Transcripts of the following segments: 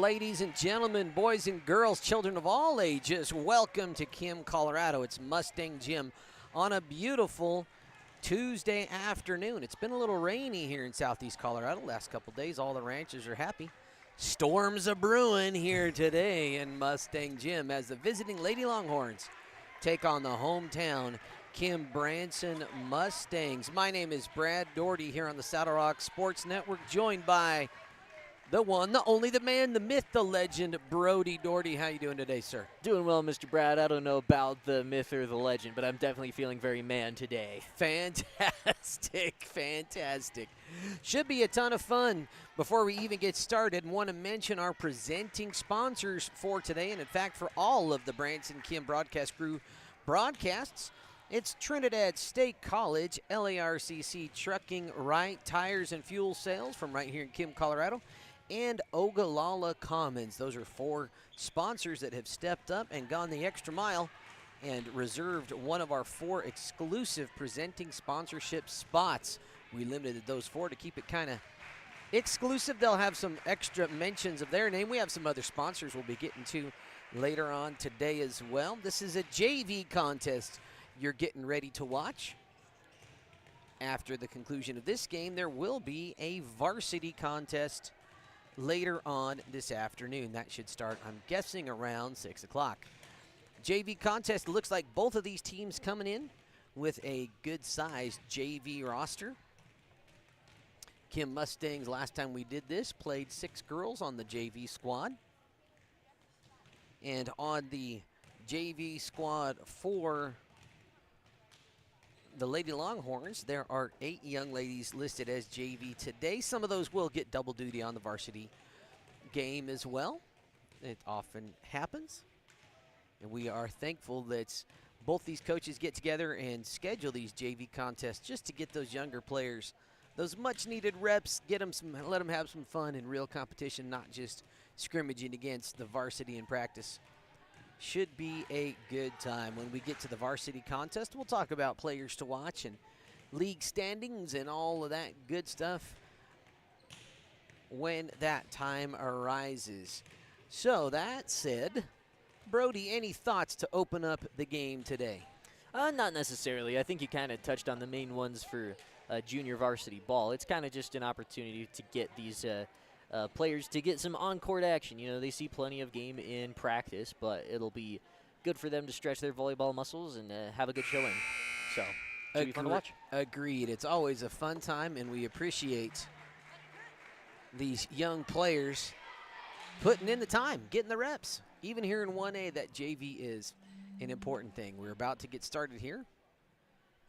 ladies and gentlemen, boys and girls, children of all ages, welcome to Kim, Colorado. It's Mustang Gym on a beautiful Tuesday afternoon. It's been a little rainy here in southeast Colorado the last couple days. All the ranchers are happy. Storms are brewing here today in Mustang Gym as the visiting Lady Longhorns take on the hometown Kim Branson Mustangs. My name is Brad Doherty here on the Saddle Rock Sports Network, joined by the one, the only, the man, the myth, the legend, Brody Doherty. How you doing today, sir? Doing well, Mr. Brad. I don't know about the myth or the legend, but I'm definitely feeling very man today. Fantastic, fantastic. Should be a ton of fun. Before we even get started, I want to mention our presenting sponsors for today, and in fact for all of the Branson Kim Broadcast Crew broadcasts. It's Trinidad State College, LARCC Trucking, Right Tires and Fuel Sales from right here in Kim, Colorado, and Ogallala Commons. Those are four sponsors that have stepped up and gone the extra mile and reserved one of our four exclusive presenting sponsorship spots. We limited those four to keep it kind of exclusive. They'll have some extra mentions of their name. We have some other sponsors we'll be getting to later on today as well. This is a JV contest you're getting ready to watch. After the conclusion of this game, there will be a varsity contest later on this afternoon. That should start, I'm guessing, around 6 o'clock. JV contest, looks like both of these teams coming in with a good-sized JV roster. Kim Mustangs, last time we did this, played 6 girls on the JV squad. And on the JV squad for the Lady Longhorns, there are 8 young ladies listed as JV today. Some of those will get double duty on the varsity game as well. It often happens. And we are thankful that both these coaches get together and schedule these JV contests just to get those younger players those much-needed reps, let them have some fun in real competition, not just scrimmaging against the varsity in practice. Should be a good time. When we get to the varsity contest, we'll talk about players to watch and league standings and all of that good stuff when that time arises. So that said, Brody, any thoughts to open up the game today? Not necessarily. I think you kind of touched on the main ones for junior varsity ball. It's kind of just an opportunity to get these players to get some on-court action. You know, they see plenty of game in practice, but it'll be good for them to stretch their volleyball muscles and have a good showing. So, should be fun to watch. Agreed. It's always a fun time, and we appreciate these young players putting in the time, getting the reps. Even here in 1A, that JV is an important thing. We're about to get started here,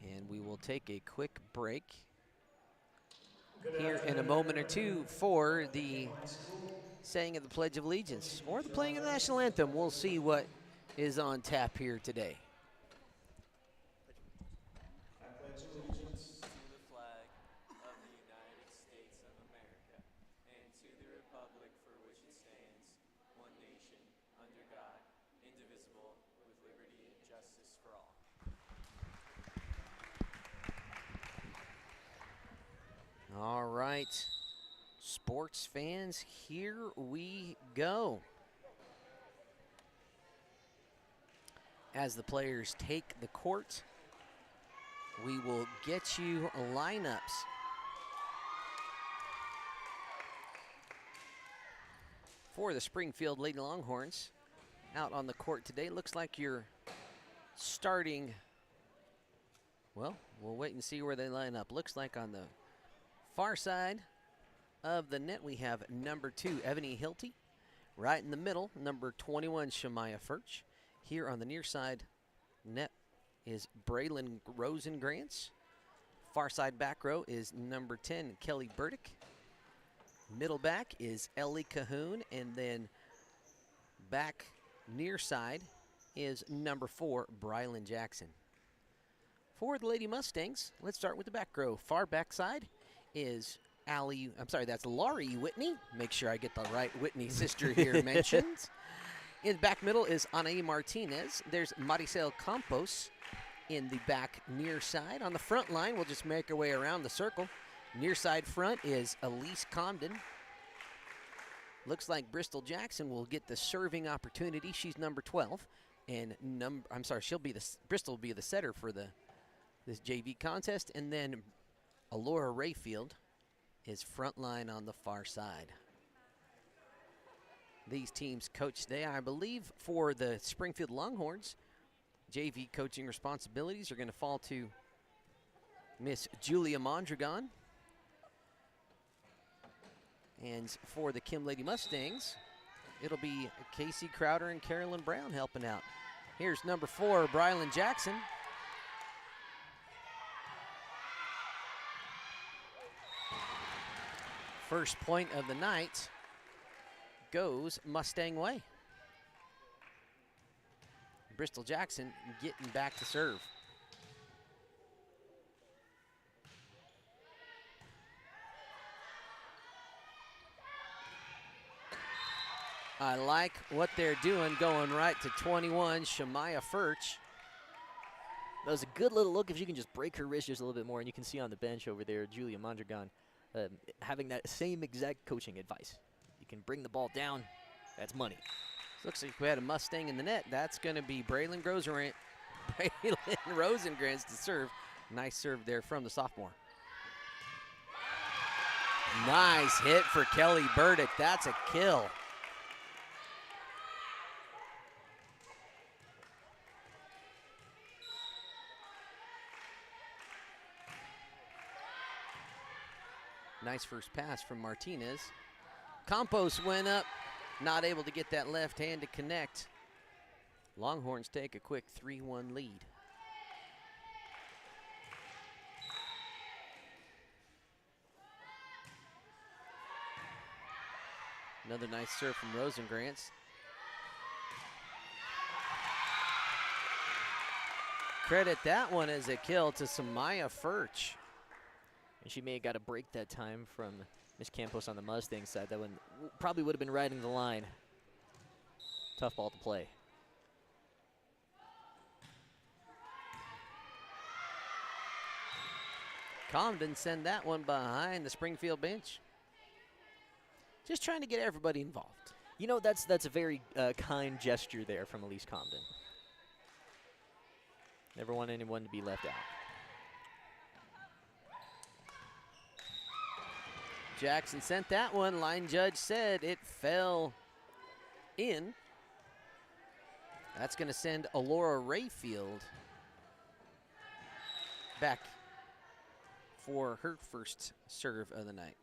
and we will take a quick break here in a moment or two for the saying of the Pledge of Allegiance or the playing of the National Anthem. We'll see what is on tap here today. I pledge allegiance to the flag of the United States of America and to the republic for which it stands, one nation, under God, indivisible, with liberty and justice for all. All right, sports fans, here we go. As the players take the court, we will get you lineups. For the Springfield Lady Longhorns out on the court today, looks like you're starting, well, we'll wait and see where they line up. Looks like on the far side of the net, we have number 2, Ebony Hilty. Right in the middle, number 21, Shemaya Furch. Here on the near side net is Braylon Rosengrantz. Far side back row is number 10, Kelly Burdick. Middle back is Ellie Cahoon, and then back near side is number 4, Brylan Jackson. For the Lady Mustangs, let's start with the back row. Far back side is that's Laurie Whitney. Make sure I get the right Whitney sister here mentioned. In the back middle is Anaí Martinez. There's Maricel Campos in the back near side. On the front line, we'll just make our way around the circle. Near side front is Elise Comden. Looks like Bristol Jackson will get the serving opportunity. She's number 12. And Bristol will be the setter for this JV contest. And then Alora Rayfield is frontline on the far side. These teams coach today, I believe, for the Springfield Longhorns. JV coaching responsibilities are going to fall to Miss Julia Mondragon. And for the Kim Lady Mustangs, it'll be Casey Crowder and Carolyn Brown helping out. Here's number 4, Brylan Jackson. First point of the night goes Mustang way. Bristol Jackson getting back to serve. I like what they're doing, going right to 21, Shamaya Furch. That was a good little look if you can just break her wrist just a little bit more, and you can see on the bench over there Julia Mondragon having that same exact coaching advice. You can bring the ball down, that's money. Looks like we had a Mustang in the net. That's going to be Braylon Rosengrantz to serve. Nice serve there from the sophomore. Nice hit for Kelly Burdick. That's a kill. Nice first pass from Martinez. Campos went up, not able to get that left hand to connect. Longhorns take a quick 3-1 lead. Another nice serve from Rosengrantz. Credit that one as a kill to Samaya Furch. And she may have got a break that time from Miss Campos on the Mustang side. That one probably would have been riding the line. Tough ball to play. Comden send that one behind the Springfield bench. Just trying to get everybody involved. You know, that's a very kind gesture there from Elise Comden. Never want anyone to be left out. Jackson sent that one. Line judge said it fell in. That's going to send Alora Rayfield back for her first serve of the night.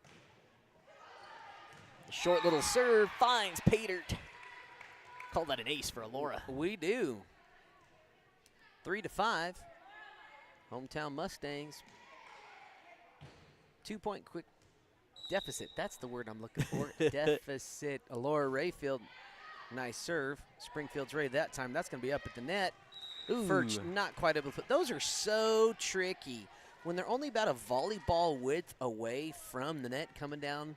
Short little serve finds Patert. Call that an ace for Alora. We do. 3-5. Hometown Mustangs. 2-point quick deficit. That's the word I'm looking for. Deficit. Alora Rayfield. Nice serve. Springfield's ready that time. That's going to be up at the net. Furch not quite able to put. Those are so tricky. When they're only about a volleyball width away from the net coming down,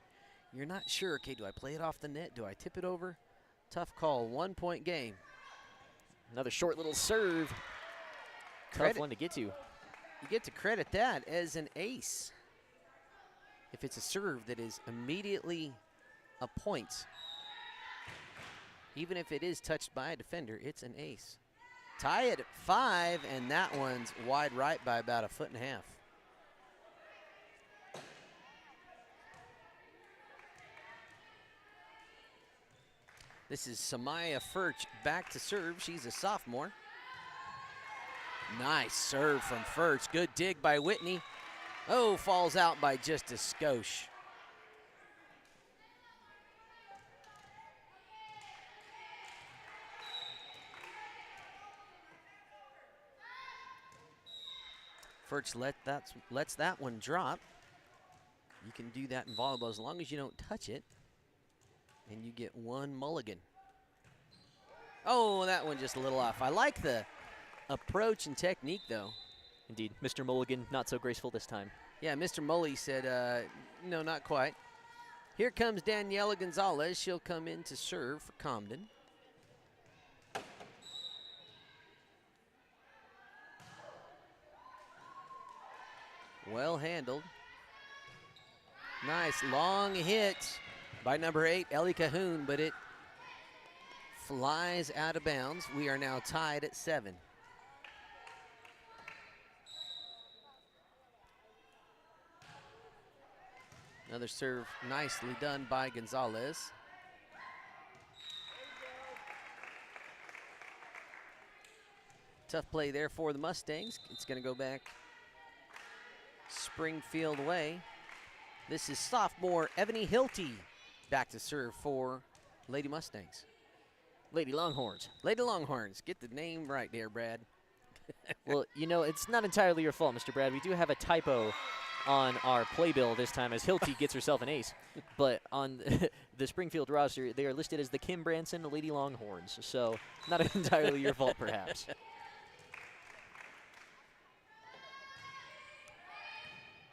you're not sure. Okay, do I play it off the net? Do I tip it over? Tough call. 1-point game. Another short little serve. Tough one to get to. You get to credit that as an ace. If it's a serve that is immediately a point, even if it is touched by a defender, it's an ace. Tie it at 5, and that one's wide right by about 1.5 feet. This is Samaya Furch back to serve. She's a sophomore. Nice serve from Furch. Good dig by Whitney. Oh, falls out by just a skosh. Furch lets that one drop. You can do that in volleyball as long as you don't touch it. And you get one mulligan. Oh, that one just a little off. I like the approach and technique, though. Indeed. Mr. Mulligan, not so graceful this time. Yeah, Mr. Mully said, no, not quite. Here comes Daniela Gonzalez. She'll come in to serve for Comden. Well handled. Nice long hit by number 8, Ellie Cahoon, but it flies out of bounds. We are now tied at 7. Another serve nicely done by Gonzalez. Tough play there for the Mustangs. It's going to go back Springfield way. This is sophomore Ebony Hilty back to serve for Lady Mustangs. Lady Longhorns. Lady Longhorns. Get the name right there, Brad. Well, you know, it's not entirely your fault, Mr. Brad. We do have a typo on our playbill this time as Hilty gets herself an ace. But on the Springfield roster, they are listed as the Kim Branson Lady Longhorns. So not entirely your fault, perhaps.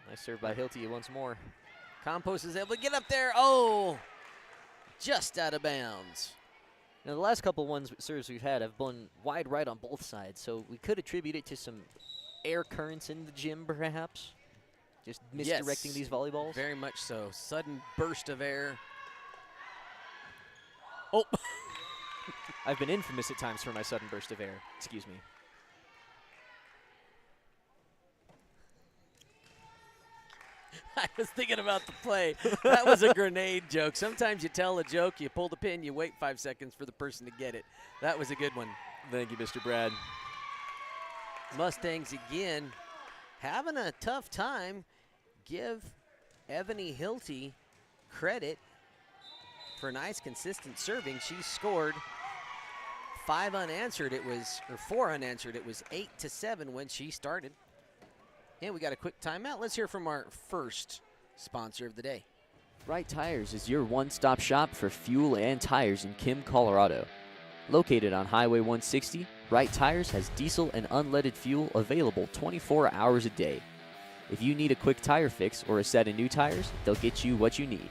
Nice serve by Hilty once more. Campos is able to get up there. Oh, just out of bounds. Now, the last couple serves we've had have been wide right on both sides, so we could attribute it to some air currents in the gym, perhaps. Just misdirecting these volleyballs. Very much so. Sudden burst of air. Oh. I've been infamous at times for my sudden burst of air. Excuse me. I was thinking about the play. That was a grenade joke. Sometimes you tell a joke, you pull the pin, you wait 5 seconds for the person to get it. That was a good one. Thank you, Mr. Brad. Mustangs again having a tough time. Give Ebony Hilty credit for nice, consistent serving. She scored 5 unanswered. It was, or 4 unanswered. It was 8-7 when she started. And we got a quick timeout. Let's hear from our first sponsor of the day. Wright Tires is your one-stop shop for fuel and tires in Kim, Colorado. Located on Highway 160, Wright Tires has diesel and unleaded fuel available 24 hours a day. If you need a quick tire fix or a set of new tires, they'll get you what you need.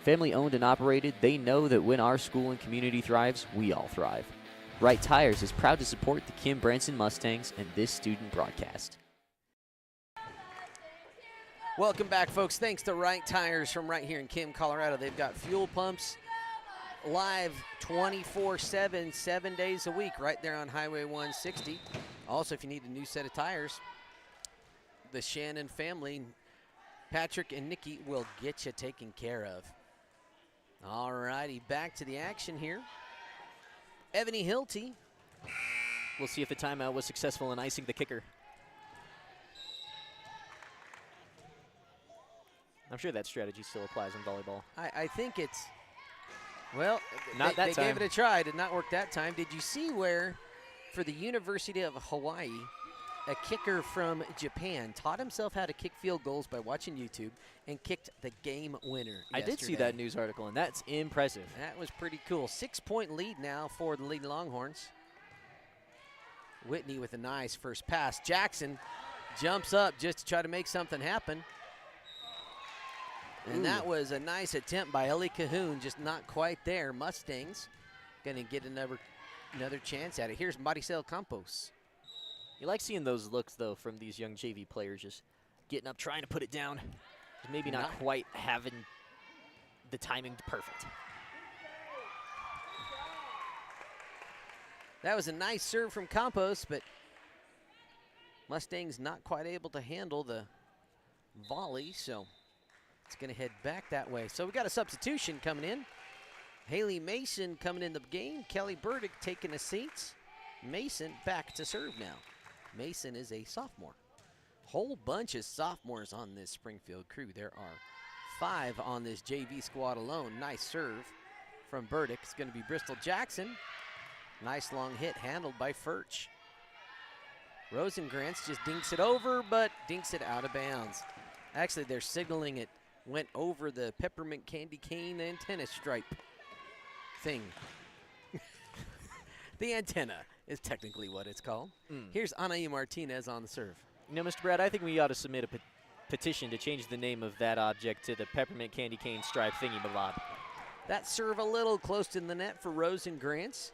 Family owned and operated, they know that when our school and community thrives, we all thrive. Wright Tires is proud to support the Kim Branson Mustangs and this student broadcast. Welcome back, folks. Thanks to Wright Tires from right here in Kim, Colorado. They've got fuel pumps live 24/7, 7 days a week, right there on Highway 160. Also, if you need a new set of tires, the Shannon family, Patrick and Nikki, will get you taken care of. All righty, back to the action here. Ebony Hilty. We'll see if the timeout was successful in icing the kicker. I'm sure that strategy still applies in volleyball. I think it's, well, Not they that time. gave it a try. Did not work that time. Did you see where, for the University of Hawaii, a kicker from Japan taught himself how to kick field goals by watching YouTube and kicked the game winner I did see that news article, and that's impressive. That was pretty cool. 6-point lead now for the Lady Longhorns. Whitney with a nice first pass. Jackson jumps up just to try to make something happen. And that was a nice attempt by Ellie Cahoon, just not quite there. Mustangs gonna get another chance at it. Here's Maricel Campos. You like seeing those looks, though, from these young JV players, just getting up, trying to put it down, just maybe not quite having the timing perfect. That was a nice serve from Campos, but Mustangs not quite able to handle the volley, so it's going to head back that way. So we got a substitution coming in. Haley Mason coming in the game. Kelly Burdick taking a seat. Mason back to serve now. Mason is a sophomore. Whole bunch of sophomores on this Springfield crew. There are 5 on this JV squad alone. Nice serve from Burdick. It's going to be Bristol Jackson. Nice long hit handled by Furch. Rosengrantz just dinks it over, but dinks it out of bounds. Actually, they're signaling it went over the peppermint candy cane antenna stripe thing. The antenna is technically what it's called. Here's Anaí Martinez on the serve. You know, Mr. Brad, I think we ought to submit a petition to change the name of that object to the peppermint candy cane stripe thingy-mabob. That serve a little close to the net for Rosengrantz.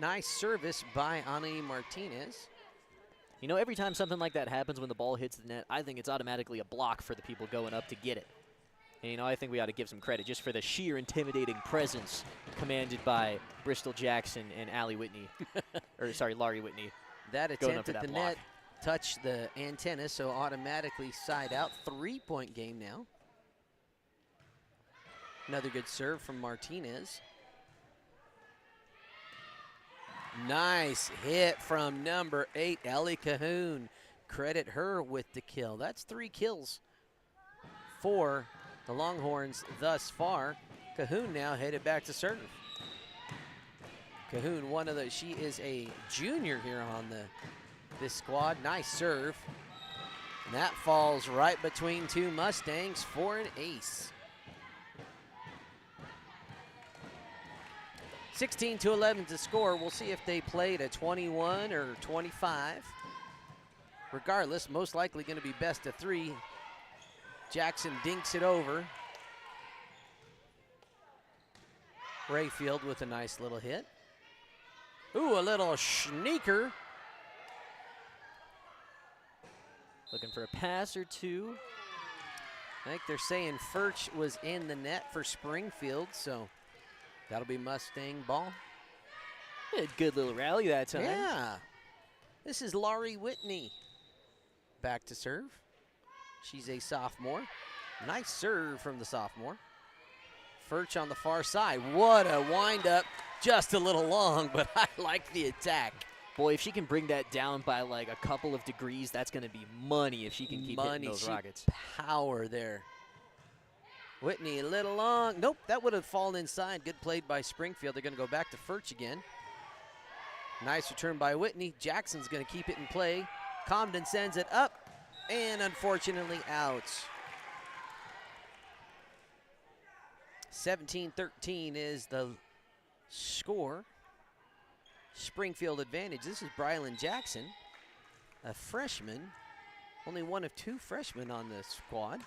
Nice service by Anaí Martinez. You know, every time something like that happens when the ball hits the net, I think it's automatically a block for the people going up to get it. And, you know, I think we ought to give some credit just for the sheer intimidating presence commanded by Bristol Jackson and Allie Whitney, or sorry, Laurie Whitney. That Going up attempt for at that the block. net touched the antenna, so automatically side out. 3-point game now. Another good serve from Martinez. Nice hit from number 8, Ellie Cahoon. Credit her with the kill. That's 3 kills for the Longhorns thus far. Cahoon now headed back to serve. Cahoon, she is a junior here on this squad. Nice serve. And that falls right between 2 Mustangs for an ace. 16-11 to score. We'll see if they played a 21 or 25. Regardless, most likely going to be best of 3. Jackson dinks it over. Rayfield with a nice little hit. Ooh, a little sneaker. Looking for a pass or two. I think they're saying Furch was in the net for Springfield, so that'll be Mustang ball. A good little rally that time. Yeah. This is Laurie Whitney. Back to serve. She's a sophomore. Nice serve from the sophomore. Furch on the far side. What a windup. Just a little long, but I like the attack. Boy, if she can bring that down by like a couple of degrees, that's going to be money if she can keep hitting those rockets. Power there. Whitney a little long. Nope, that would have fallen inside. Good played by Springfield. They're going to go back to Furch again. Nice return by Whitney. Jackson's going to keep it in play. Comden sends it up, and unfortunately out. 17-13 is the score. Springfield advantage. This is Brylan Jackson, a freshman. Only one of 2 freshmen on the squad.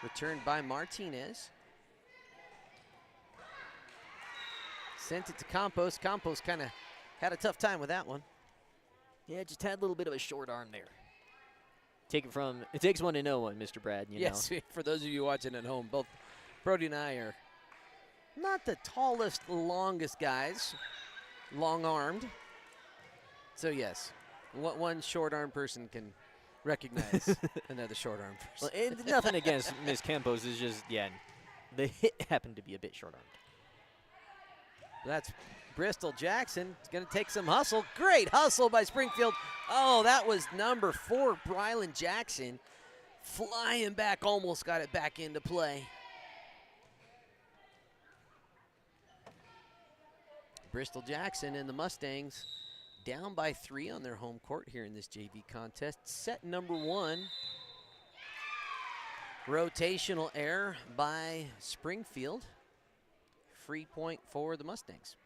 Returned by Martinez. Sent it to Campos. Campos kind of had a tough time with that one. Yeah, just had a little bit of a short arm there. It takes one to know one, Mr. Brad, you Yes, know. for those of you watching at home, both Brody and I are not the tallest, longest guys, long-armed. So yes, one short-armed person can recognize another short-armed person. Well, and nothing against Ms. Campos, is just, yeah, the hit happened to be a bit short-armed. That's Bristol Jackson. It's going to take some hustle. Great hustle by Springfield. Oh, that was number 4, Brylan Jackson. Flying back, almost got it back into play. Bristol Jackson and the Mustangs down by 3 on their home court here in this JV contest. Set number 1. Rotational error by Springfield. Free point for the Mustangs.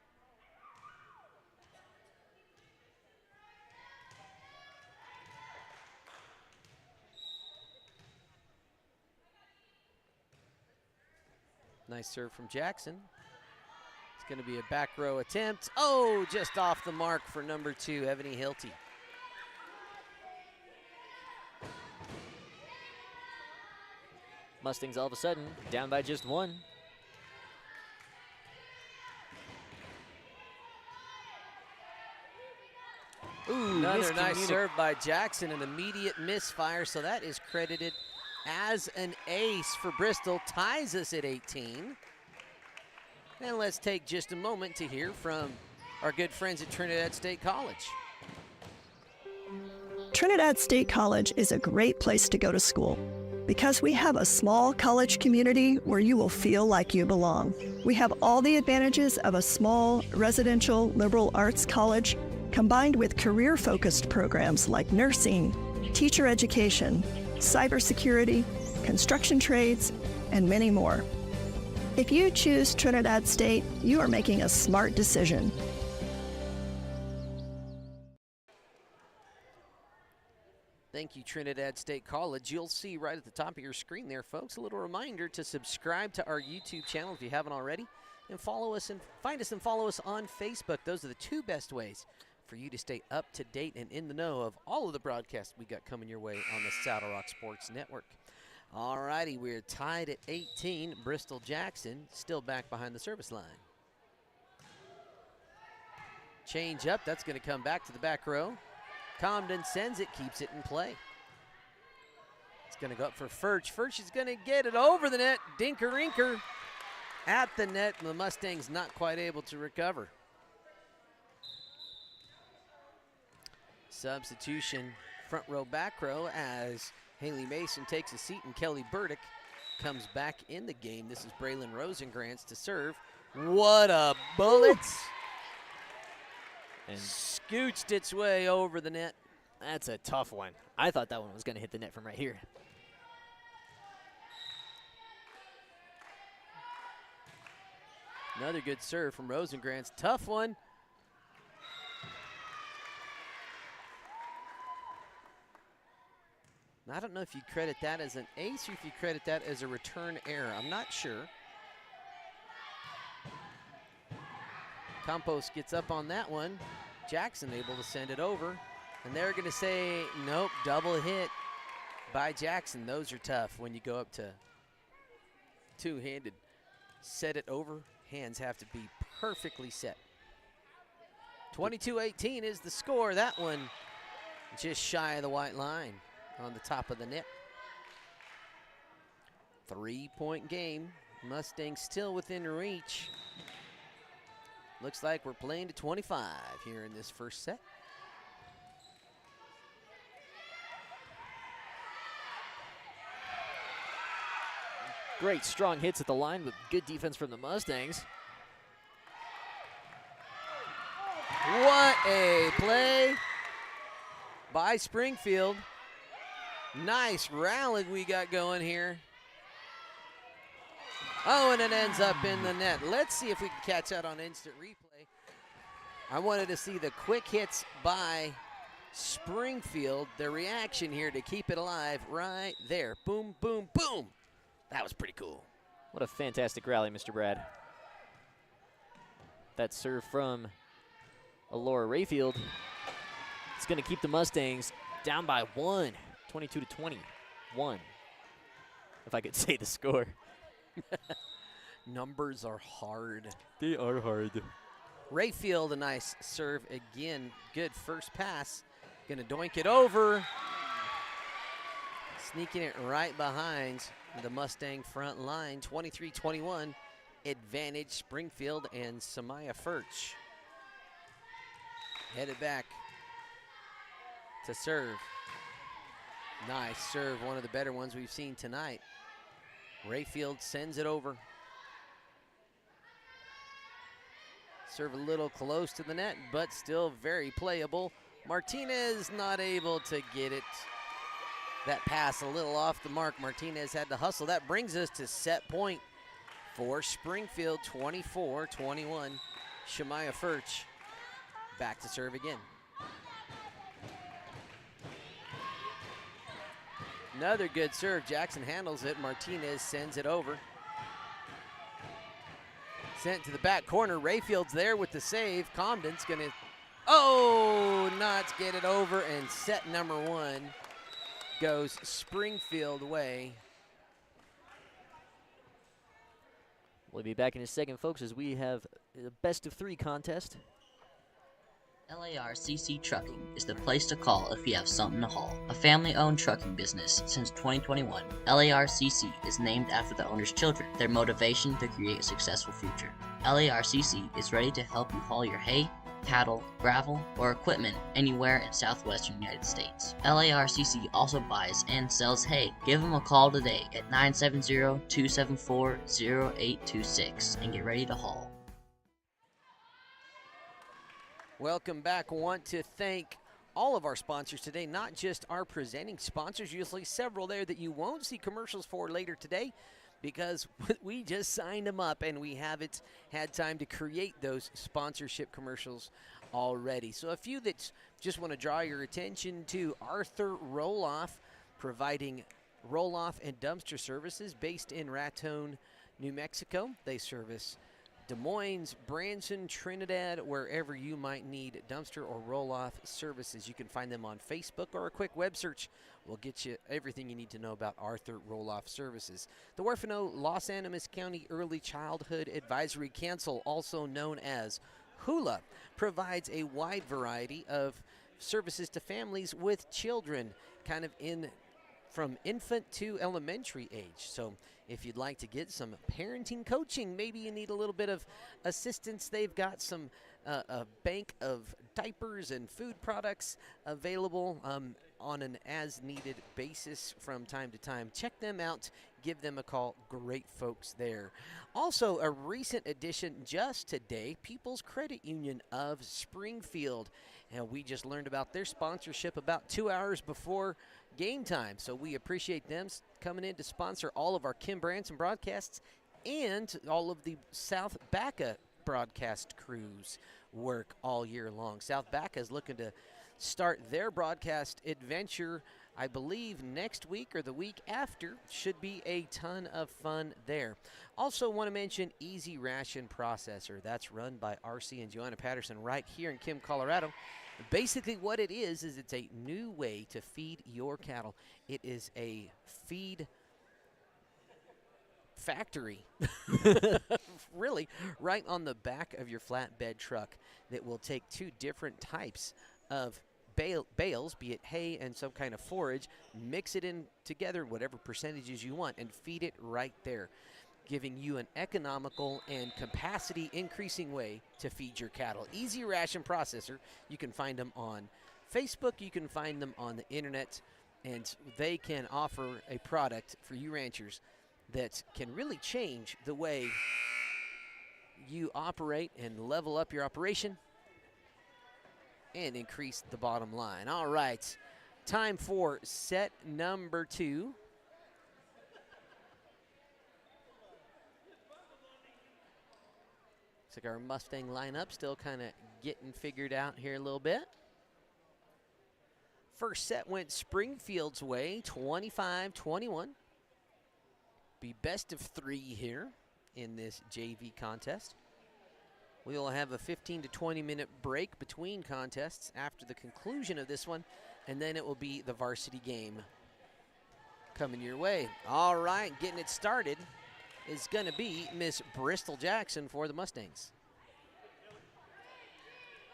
Nice serve from Jackson. It's going to be a back row attempt. Oh, just off the mark for number 2, Ebony Hilty. Mustangs all of a sudden down by just 1. Ooh, another nice serve by Jackson, an immediate misfire, so that is credited as an ace for Bristol, ties us at 18. And let's take just a moment to hear from our good friends at Trinidad State College. Trinidad State College is a great place to go to school because we have a small college community where you will feel like you belong. We have all the advantages of a small residential liberal arts college combined with career-focused programs like nursing, teacher education, cybersecurity, construction trades, and many more. If you choose Trinidad State, you are making a smart decision. Thank you, Trinidad State College. You'll see right at the top of your screen there, folks, a little reminder to subscribe to our YouTube channel if you haven't already, and follow us and find us and follow us on Facebook. Those are the 2 best ways for you to stay up to date and in the know of all of the broadcasts we got coming your way on the Saddle Rock Sports Network. All righty, we're tied at 18. Bristol Jackson still back behind the service line. Change up, that's going to come back to the back row. Comden sends it, keeps it in play. It's going to go up for Furch. Furch is going to get it over the net. Dinker-rinker at the net. The Mustangs not quite able to recover. Substitution, front row, back row, as Haley Mason takes a seat and Kelly Burdick comes back in the game. This is Braylon Rosengrantz to serve. What a bullet! And scooched its way over the net. that's a tough one. I thought that one was going to hit the net from right here. Another good serve from Rosengrantz. Tough one. I don't know if you credit that as an ace or if you credit that as a return error. I'm not sure. Campos gets up on that one. Jackson able to send it over. And they're going to say, nope, double hit by Jackson. Those are tough when you go up to two-handed. Set it over. Hands have to be perfectly set. 22-18 is the score. That one just shy of the white line on the top of the net. 3-point game. Mustangs still within reach. Looks like we're playing to 25 here in this first set. Great strong hits at the line with good defense from the Mustangs. What a play by Springfield. Nice rally we got going here. Oh, and it ends up in the net. Let's see if we can catch that on instant replay. I wanted to see the quick hits by Springfield. The reaction here to keep it alive right there. Boom, boom, boom. That was pretty cool. What a fantastic rally, Mr. Brad. That serve from Alora Rayfield. It's going to keep the Mustangs down by 1, 22-21, if I could say the score. Numbers are hard. They are hard. Rayfield, a nice serve again. Good first pass. Gonna doink it over. Sneaking it right behind the Mustang front line. 23-21. Advantage Springfield and Samaya Furch. Headed back to serve. Nice serve, one of the better ones we've seen tonight. Rayfield sends it over. Serve a little close to the net, but still very playable. Martinez not able to get it. That pass a little off the mark. Martinez had to hustle. That brings us to set point for Springfield, 24-21. Shamaya Furch back to serve again. Another good serve. Jackson handles it. Martinez sends it over. Sent to the back corner. Rayfield's there with the save. Comden's going to, not get it over. And set number 1 goes Springfield way. We'll be back in a second, folks, as we have a best-of-3 contest. LARCC Trucking is the place to call if you have something to haul. A family-owned trucking business since 2021, LARCC is named after the owner's children, their motivation to create a successful future. LARCC is ready to help you haul your hay, cattle, gravel, or equipment anywhere in southwestern United States. LARCC also buys and sells hay. Give them a call today at 970-274-0826 and get ready to haul. Welcome back. Want to thank all of our sponsors today, not just our presenting sponsors. Usually several there that you won't see commercials for later today because we just signed them up and we haven't had time to create those sponsorship commercials already. So a few that just want to draw your attention to: Arthur Roll-Off, providing roll-off and dumpster services based in Raton, New Mexico. They service Des Moines, Branson, Trinidad, wherever you might need dumpster or roll-off services. You can find them on Facebook, or a quick web search will get you everything you need to know about Arthur Roll-Off Services. The Huerfano Los Animas County Early Childhood Advisory Council, also known as HULA, provides a wide variety of services to families with children, kind of from infant to elementary age. So if you'd like to get some parenting coaching, maybe you need a little bit of assistance, they've got some a bank of diapers and food products available on an as-needed basis from time to time. Check them out. Give them a call. Great folks there. Also, a recent addition just today, People's Credit Union of Springfield. And we just learned about their sponsorship about 2 hours before game time. So we appreciate them coming in to sponsor all of our Kim Branson broadcasts and all of the South Baca broadcast crews work all year long. South Baca is looking to start their broadcast adventure, I believe, next week or the week after. Should be a ton of fun there. Also want to mention Easy Ration Processor. That's run by RC and Joanna Patterson right here in Kim, Colorado. Basically what it is it's a new way to feed your cattle. It is a feed factory, really, right on the back of your flatbed truck that will take two different types of bales, be it hay and some kind of forage, mix it in together, whatever percentages you want, and feed it right there, giving you an economical and capacity increasing way to feed your cattle. Easy Ration Processor. You can find them on Facebook, you can find them on the internet, and they can offer a product for you ranchers that can really change the way you operate and level up your operation and increase the bottom line. All right, time for set number 2. Looks like our Mustang lineup still kind of getting figured out here a little bit. First set went Springfield's way, 25-21. Be best of 3 here in this JV contest. We will have a 15 to 20 minute break between contests after the conclusion of this one, and then it will be the varsity game coming your way. All right, getting it started is going to be Miss Bristol Jackson for the Mustangs.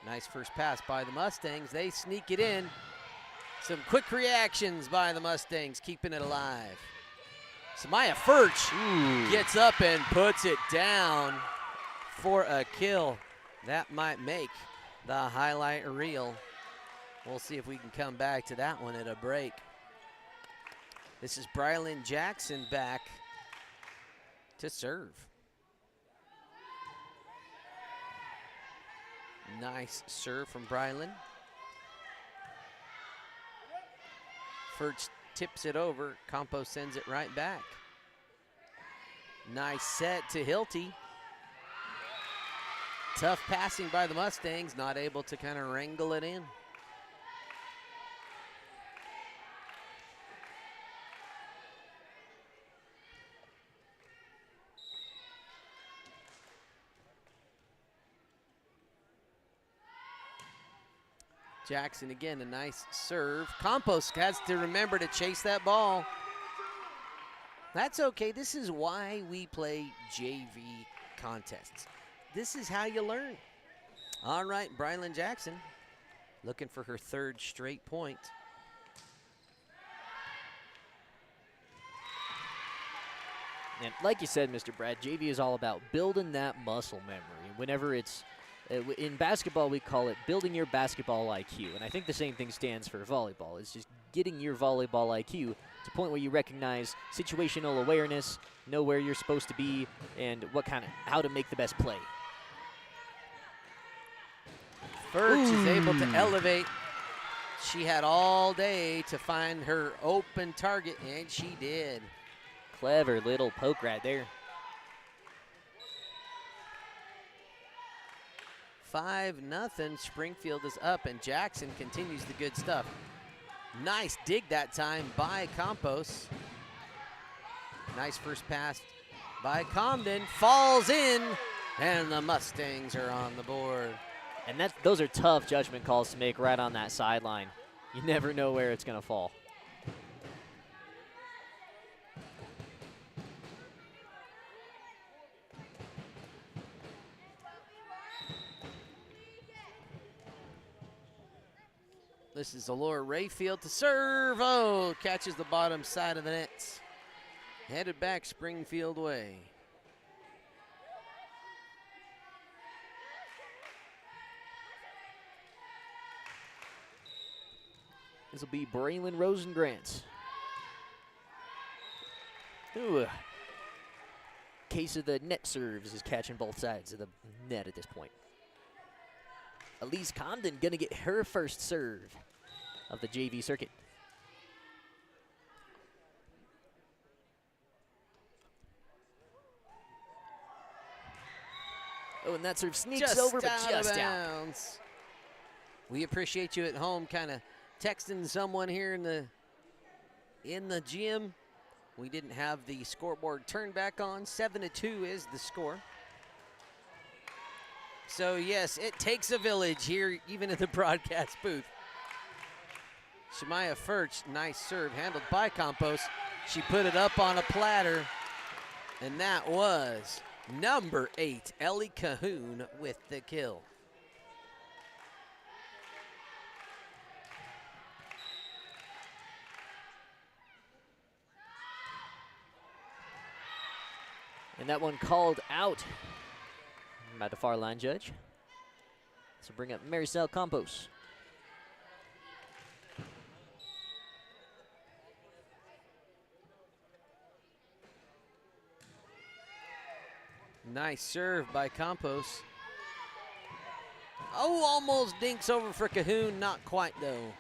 Nice first pass by the Mustangs. They sneak it in. Some quick reactions by the Mustangs, keeping it alive. Samaya Furch gets up and puts it down for a kill. That might make the highlight reel. We'll see if we can come back to that one at a break. This is Brylan Jackson back to serve. Nice serve from Brylan. Furch tips it over. Campos sends it right back. Nice set to Hilty. Tough passing by the Mustangs, not able to kind of wrangle it in. Jackson again, a nice serve. Campos has to remember to chase that ball. That's okay. This is why we play JV contests. This is how you learn. All right, Brylan Jackson looking for her 3rd straight point. And like you said, Mr. Brad, JV is all about building that muscle memory. Whenever it's in basketball, we call it building your basketball IQ, and I think the same thing stands for volleyball. It's just getting your volleyball IQ to a point where you recognize situational awareness, know where you're supposed to be, and how to make the best play. Furch is able to elevate. She had all day to find her open target, and she did. Clever little poke right there. 5-0. Springfield is up, and Jackson continues the good stuff. Nice dig that time by Campos. Nice first pass by Comden. Falls in. And the Mustangs are on the board. And those are tough judgment calls to make right on that sideline. You never know where it's going to fall. This is Allure Rayfield to serve. Oh, catches the bottom side of the net. Headed back Springfield way. This will be Braylon Rosengrantz. Ooh. Case of the net serves is catching both sides of the net at this point. Elise Comden gonna get her first serve of the JV circuit. Oh, and that serve sneaks over, but just out. We appreciate you at home kind of texting someone here in the gym. We didn't have the scoreboard turned back on. 7-2 is the score. So yes, it takes a village here, even in the broadcast booth. Shemaya Furch, nice serve, handled by Campos. She put it up on a platter, and that was number 8, Ellie Cahoon with the kill. And that one called out by the far line judge. So bring up Maricel Campos. Nice serve by Campos. Oh, almost dinks over for Cahoon, not quite though.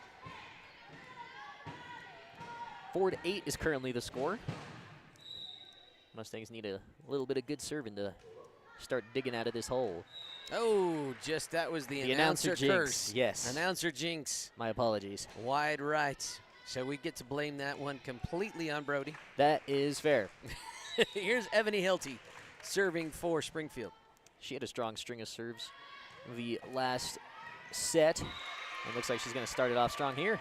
4-8 is currently the score. Mustangs need a little bit of good serving to start digging out of this hole. Oh, just that was the announcer jinx. curse. Yes. Announcer jinx. My apologies. Wide right. So we get to blame that one completely on Brody. That is fair. Here's Ebony Hilty serving for Springfield. She had a strong string of serves the last set. It looks like she's going to start it off strong here.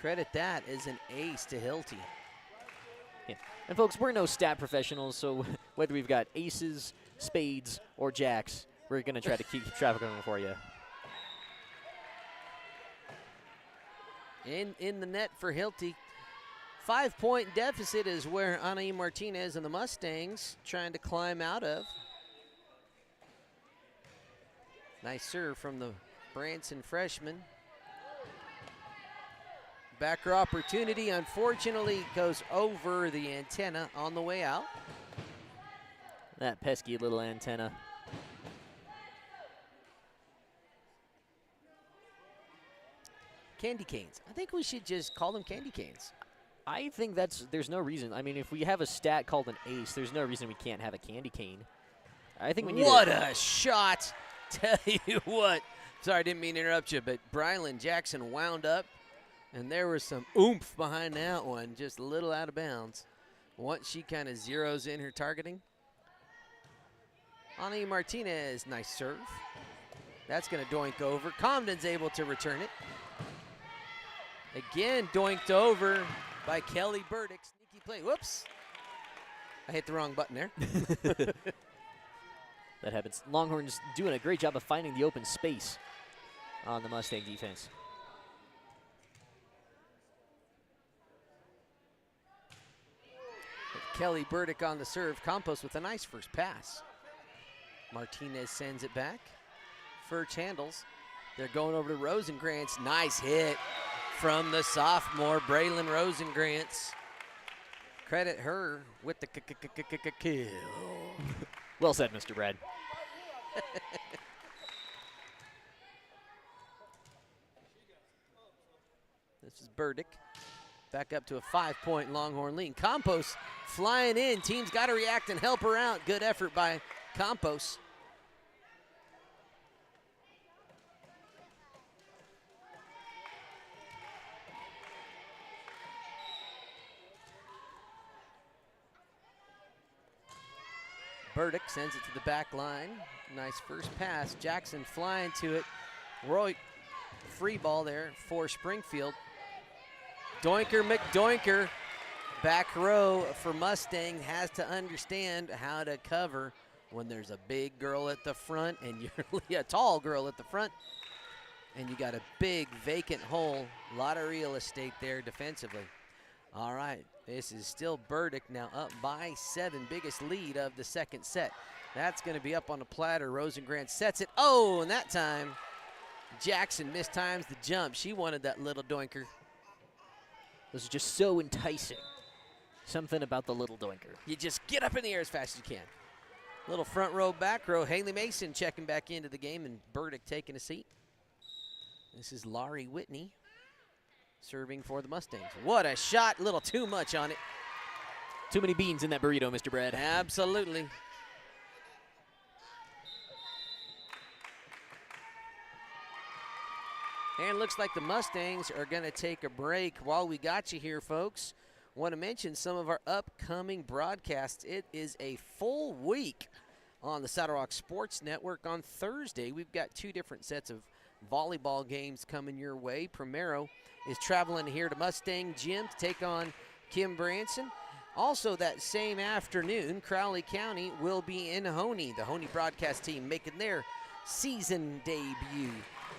Credit that as an ace to Hilty. Yeah. And folks, we're no stat professionals, so whether we've got aces, spades, or jacks, we're going to try to keep traffic on for you. In the net for Hilty. 5-point deficit is where Anaí Martinez and the Mustangs trying to climb out of. Nice serve from the Branson freshman. Backer opportunity, unfortunately, goes over the antenna on the way out. That pesky little antenna. Candy canes. I think we should just call them candy canes. I think there's no reason. I mean, if we have a stat called an ace, there's no reason we can't have a candy cane. I think we need What a shot. Tell you what. Sorry, I didn't mean to interrupt you, but Brylan Jackson wound up, and there was some oomph behind that one, just a little out of bounds. Once she kind of zeroes in her targeting. Anaí Martinez, nice serve. That's going to doink over. Comden's able to return it. Again, doinked over by Kelly Burdick. Sneaky play. Whoops. I hit the wrong button there. That happens. Longhorns doing a great job of finding the open space on the Mustang defense. Kelly Burdick on the serve. Campos with a nice first pass. Martinez sends it back. Furch handles. They're going over to Rosengrantz. Nice hit from the sophomore, Braylon Rosengrantz. Credit her with the kill. Well said, Mr. Brad. This is Burdick. Back up to a 5-point Longhorn lead. Campos flying in. Team's got to react and help her out. Good effort by Campos. Burdick sends it to the back line. Nice first pass. Jackson flying to it. Roy, free ball there for Springfield. Doinker McDoinker, back row for Mustang, has to understand how to cover when there's a big girl at the front and you're a tall girl at the front and you got a big vacant hole. A lot of real estate there defensively. All right, this is still Burdick now up by 7, biggest lead of the second set. That's going to be up on the platter. Rosengrant sets it. Oh, and that time Jackson mistimes the jump. She wanted that little doinker. This is just so enticing. Something about the little doinker. You just get up in the air as fast as you can. Little front row, back row. Haley Mason checking back into the game and Burdick taking a seat. This is Laurie Whitney serving for the Mustangs. What a shot. A little too much on it. Too many beans in that burrito, Mr. Brad. Absolutely. And it looks like the Mustangs are going to take a break. While we got you here, folks, want to mention some of our upcoming broadcasts. It is a full week on the Saddle Rock Sports Network. On Thursday, we've got 2 different sets of volleyball games coming your way. Primero is traveling here to Mustang Gym to take on Kim Branson. Also that same afternoon, Crowley County will be in Honey. The Honey broadcast team making their season debut.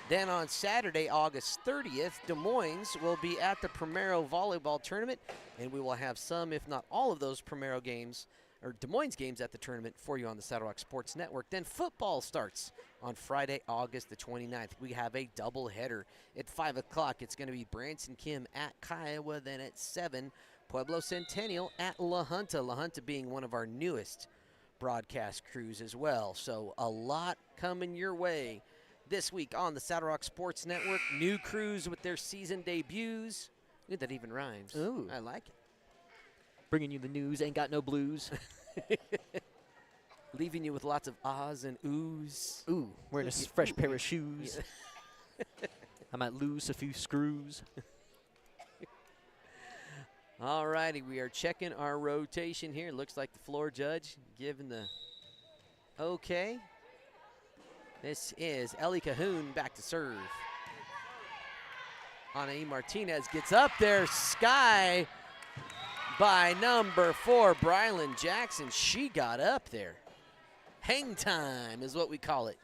Then on Saturday, August 30th, Des Moines will be at the Primero Volleyball Tournament, and we will have some, if not all of those Primero games, or Des Moines games at the tournament for you on the Saddle Rock Sports Network. Then football starts on Friday, August the 29th. We have a doubleheader at 5 o'clock. It's going to be Branson Kim at Kiowa. Then at 7, Pueblo Centennial at La Junta. La Junta being one of our newest broadcast crews as well. So a lot coming your way this week on the Saddle Rock Sports Network. New crews with their season debuts. Ooh, that even rhymes. Ooh. I like it. Bringing you the news, ain't got no blues. Leaving you with lots of ahs and oohs. Ooh, wearing a fresh pair of shoes. Yeah. I might lose a few screws. All righty, we are checking our rotation here. Looks like the floor judge giving the okay. This is Ellie Cahoon back to serve. Anaí Martinez gets up there. Sky by number 4, Brylan Jackson. She got up there. Hang time is what we call it.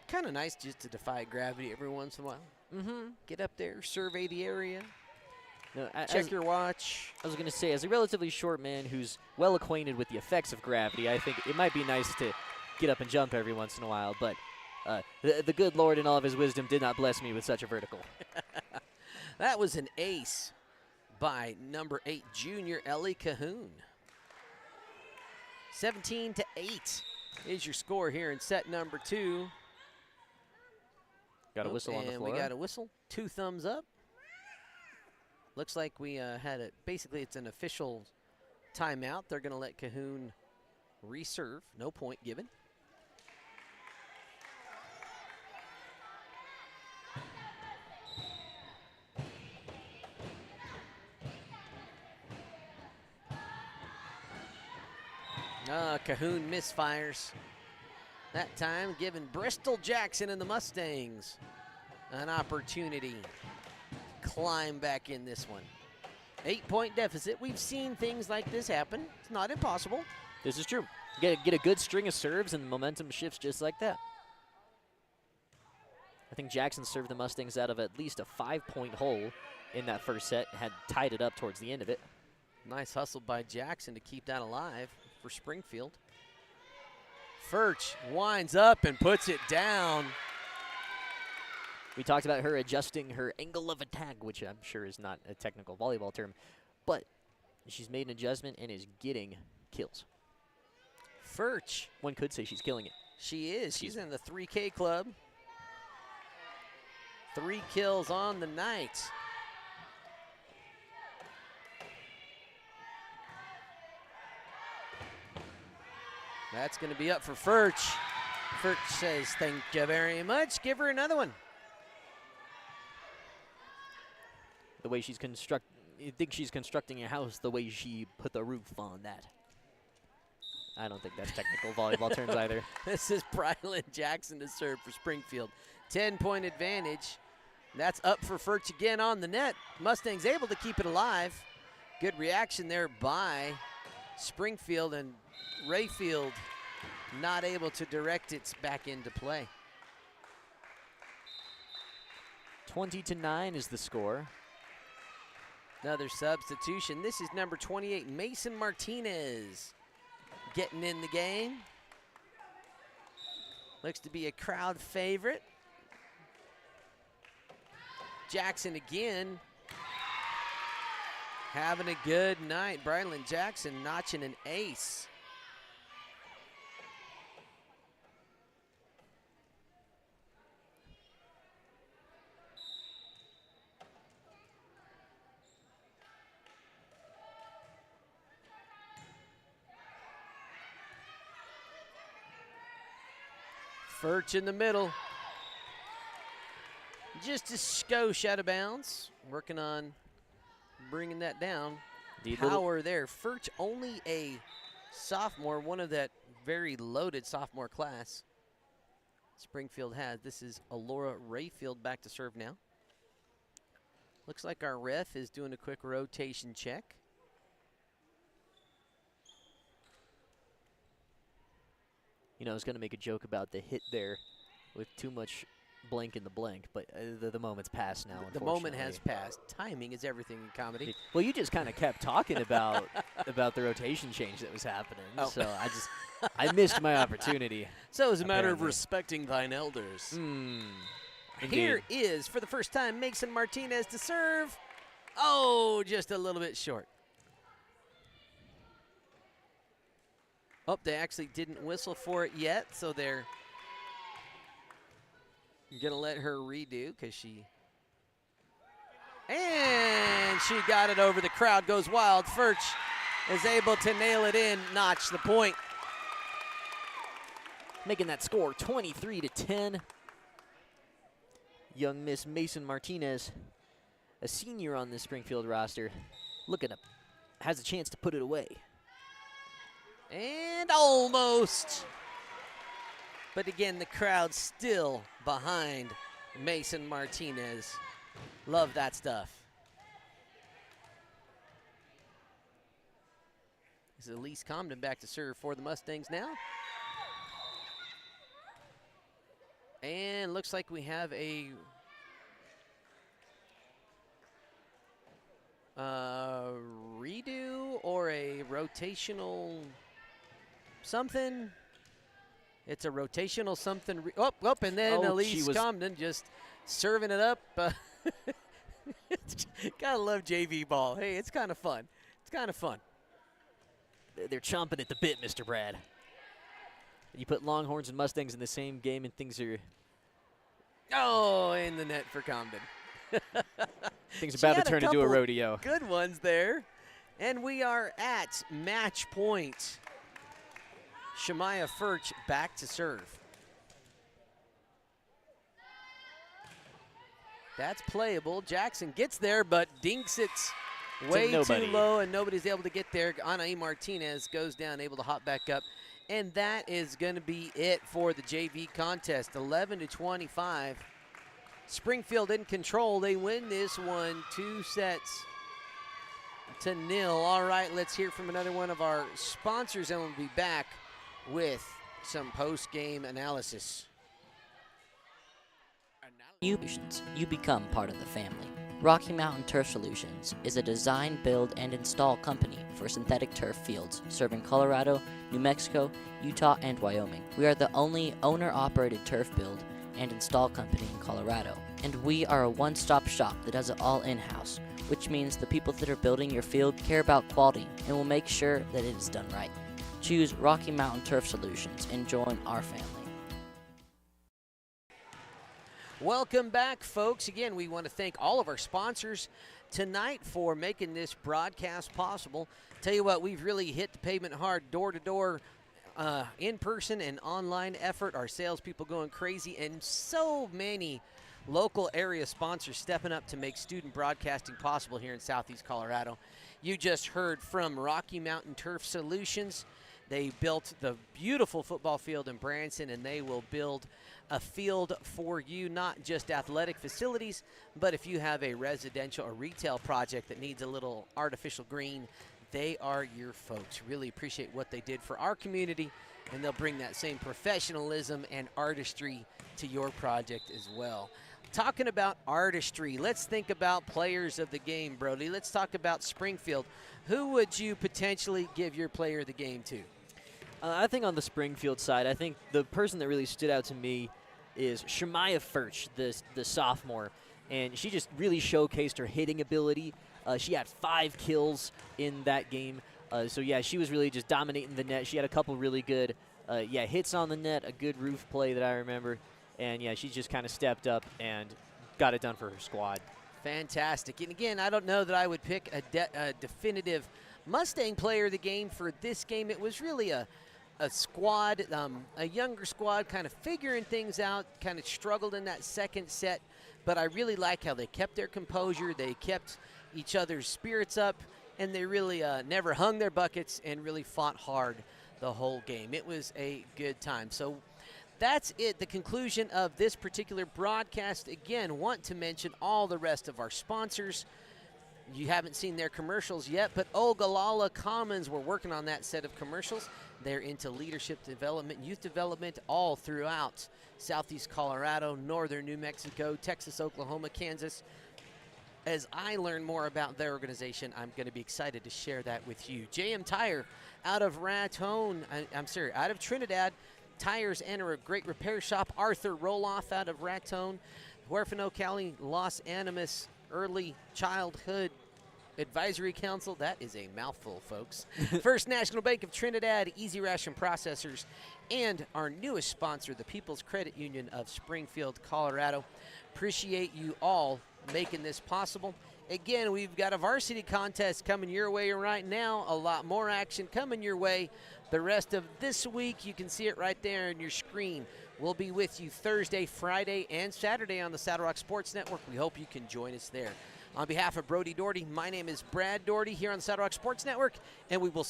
Kind of nice just to defy gravity every once in a while. Get up there, survey the area. No, check your watch. I was going to say, as a relatively short man who's well acquainted with the effects of gravity, I think it might be nice to get up and jump every once in a while, but the good Lord in all of his wisdom did not bless me with such a vertical. That was an ace by number 8, junior Ellie Cahoon. 17-8 is your score here in set number 2. Got a whistle on the floor. We got a whistle. 2 thumbs up. Looks like we had it. Basically, it's an official timeout. They're going to let Cahoon reserve. No point given. Cahoon misfires. That time giving Bristol Jackson and the Mustangs an opportunity to climb back in this one. 8-point deficit. We've seen things like this happen. It's not impossible. This is true. Get a good string of serves and the momentum shifts just like that. I think Jackson served the Mustangs out of at least a 5-point hole in that first set, had tied it up towards the end of it. Nice hustle by Jackson to keep that alive for Springfield. Furch winds up and puts it down. We talked about her adjusting her angle of attack, which I'm sure is not a technical volleyball term, but she's made an adjustment and is getting kills. Furch. One could say she's killing it. She is. She's in the 3K club. 3 kills on the night. That's going to be up for Furch. Furch says, thank you very much. Give her another one. The way she's you think she's constructing a house the way she put the roof on that. I don't think that's technical volleyball terms either. This is Brylan Jackson to serve for Springfield. 10-point advantage. That's up for Furch again on the net. Mustangs able to keep it alive. Good reaction there by Springfield, and Rayfield not able to direct it back into play. 20-9 is the score. Another substitution. This is number 28, Mason Martinez, getting in the game. Looks to be a crowd favorite. Jackson again having a good night. Brylan Jackson notching an ace. Furch in the middle. Just a skosh out of bounds. Working on bringing that down. Power there. Furch only a sophomore, one of that very loaded sophomore class Springfield has. This is Alora Rayfield back to serve now. Looks like our ref is doing a quick rotation check. You know, I was going to make a joke about the hit there with too much blank in the blank, but the moment's passed now, The moment has passed. Timing is everything in comedy. Well, you just kind of kept talking about the rotation change that was happening, so I missed my opportunity. So it's a matter of respecting thine elders. Here is, for the first time, Mason Martinez to serve. Oh, just a little bit short. Oh, they actually didn't whistle for it yet, so they're going to let her redo because she... And she got it over. The crowd goes wild. Furch is able to nail it in, notch the point. Making that score 23-10. Young Miss Mason Martinez, a senior on this Springfield roster, has a chance to put it away. And almost. But again, the crowd still behind Mason Martinez. Love that stuff. This is Elise Comden back to serve for the Mustangs now. And looks like we have a redo or a rotational something. It's a rotational something. And then Elise Comden just serving it up. Gotta love JV ball. Hey, it's kind of fun. It's kind of fun. They're chomping at the bit, Mr. Brad. You put Longhorns and Mustangs in the same game and things are... Oh, in the net for Comden. Things are about to turn into a rodeo. Good ones there. And we are at match point. Shemaya Furch back to serve. That's playable. Jackson gets there, but dinks it way too low, and nobody's able to get there. Anaí Martinez goes down, able to hop back up. And that is going to be it for the JV contest, 11-25. Springfield in control. They win this one 2-0. All right, let's hear from another one of our sponsors, and we'll be back with some post-game analysis. You become part of the family. Rocky Mountain Turf Solutions is a design, build, and install company for synthetic turf fields serving Colorado, New Mexico, Utah, and Wyoming. We are the only owner-operated turf build and install company in Colorado. And we are a one-stop shop that does it all in-house, which means the people that are building your field care about quality and will make sure that it is done right. Choose Rocky Mountain Turf Solutions and join our family. Welcome back, folks. Again, we want to thank all of our sponsors tonight for making this broadcast possible. Tell you what, we've really hit the pavement hard, door-to-door, in-person and online effort. Our salespeople going crazy, and so many local area sponsors stepping up to make student broadcasting possible here in Southeast Colorado. You just heard from Rocky Mountain Turf Solutions. They built the beautiful football field in Branson, and they will build a field for you, not just athletic facilities, but if you have a residential or retail project that needs a little artificial green, they are your folks. Really appreciate what they did for our community, and they'll bring that same professionalism and artistry to your project as well. Talking about artistry, let's think about players of the game, Brody. Let's talk about Springfield. Who would you potentially give your player of the game to? I think on the Springfield side, I think the person that really stood out to me is Shemaya Furch, the sophomore. And she just really showcased her hitting ability. She had 5 kills in that game. So, yeah, she was really just dominating the net. She had a couple really good hits on the net, a good roof play that I remember. And, yeah, she just kind of stepped up and got it done for her squad. Fantastic. And, again, I don't know that I would pick a definitive Mustang player of the game for this game. It was really a squad, a younger squad, kind of figuring things out, kind of struggled in that second set. But I really like how they kept their composure. They kept each other's spirits up, and they really never hung their buckets and really fought hard the whole game. It was a good time. So that's it, the conclusion of this particular broadcast. Again, want to mention all the rest of our sponsors. You haven't seen their commercials yet, but Ogallala Commons, we're working on that set of commercials. They're into leadership development, youth development all throughout Southeast Colorado, northern New Mexico, Texas, Oklahoma, Kansas. As I learn more about their organization, I'm going to be excited to share that with you. JM Tire out of out of Trinidad. Tires enter a great repair shop. Arthur Roloff out of Raton. Huerfano County, Los Animas Early Childhood Advisory Council. That is a mouthful, folks. First National Bank of Trinidad, Easy Ration Processors, and our newest sponsor, the People's Credit Union of Springfield, Colorado. Appreciate you all making this possible. Again, we've got a varsity contest coming your way right now. A lot more action coming your way the rest of this week. You can see it right there on your screen. We'll be with you Thursday, Friday, and Saturday on the Saddle Rock Sports Network. We hope you can join us there. On behalf of Brody Doherty, my name is Brad Doherty here on the Saddle Rock Sports Network, and we will